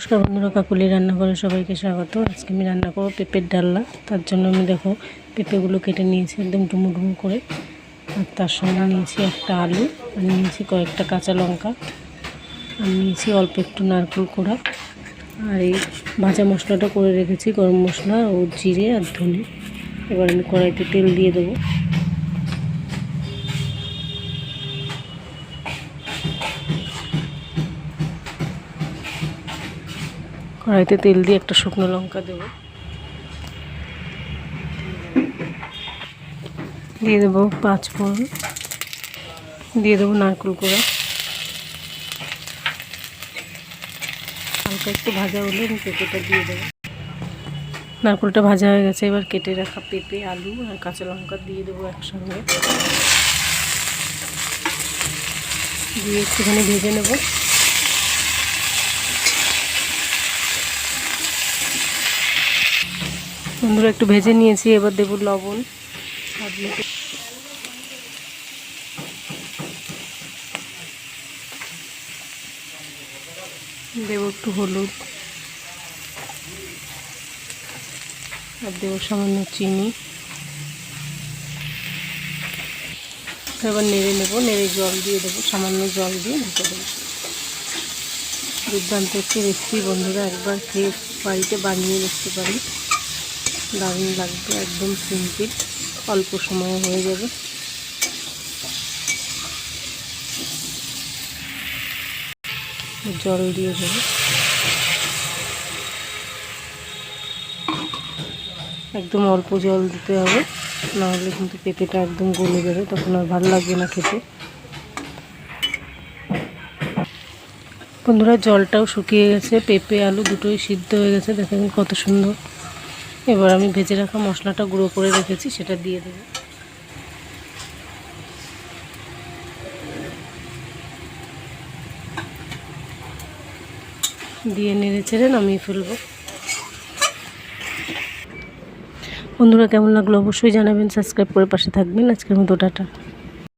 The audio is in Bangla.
নমস্কার বন্ধুরা, কাকুলি রান্নাঘরে সবাইকে স্বাগত। আজকে আমি রান্না করবো পেঁপের ডালনা। তার জন্য আমি দেখো পেঁপেগুলো কেটে নিয়েছি একদম ডুমো ডুমো করে, আর তার সঙ্গে নিয়েছি একটা আলু, আর নিয়েছি কয়েকটা কাঁচা লঙ্কা, আর নিয়েছি অল্প একটু নারকেল কোড়া, আর এই ভাজা মশলাটা করে রেখেছি, গরম মশলা ও জিরে আর ধনে। এবার আমি কড়াইতে তেল দিয়ে দেবো। কড়াইতে তেল দিয়ে একটা শুকনো লঙ্কা দেবো, দিয়ে দেবো 5 ফোড়ন, দিয়ে দেবো নারকেল কোড়া। হালকা একটু ভাজা হলে আমি পেঁপেটা দিয়ে দেবো। নারকেলটা ভাজা হয়ে গেছে, এবার কেটে রাখা পেঁপে, আলু আর কাঁচা লঙ্কা দিয়ে দেবো একসঙ্গে, দিয়ে একটুখানি ভেজে নেব। বন্ধুরা একটু ভেজে নিয়েছি, এবার দেবো লবণ, স্বাদ মতো। দেবো একটু হলুদ, আর দেবো সামান্য চিনি। এবার নেড়ে নেবো, নেড়ে জল দিয়ে দেবো, সামান্য জল দিয়ে ঢেকে দেবো। দুর্দান্ত একটি রেসিপি বন্ধুরা, একবার খেয়ে বাড়িতে বানিয়ে দেখতে পারি, দারুণ লাগবে। একদম সিম্পল, অল্প সময়ে হয়ে যাবে। জল দিয়ে দেবো, একদম অল্প জল দিতে হবে, নাহলে কিন্তু পেঁপেটা একদম গলে যাবে, তখন আর ভালো লাগবে না খেতে। বন্ধুরা জলটাও শুকিয়ে গেছে, পেঁপে আলু দুটোই সিদ্ধ হয়ে গেছে, দেখেন কত সুন্দর। এবার আমি ভেজে রাখা মশলাটা গুঁড়ো করে রেখেছি, সেটা দিয়ে দেবো। দিয়ে নেড়ে চেড়ে নামিয়ে ফেলবো। বন্ধুরা কেমন লাগলো অবশ্যই জানাবেন, সাবস্ক্রাইব করে পাশে থাকবেন। আজকের মতো টাটা।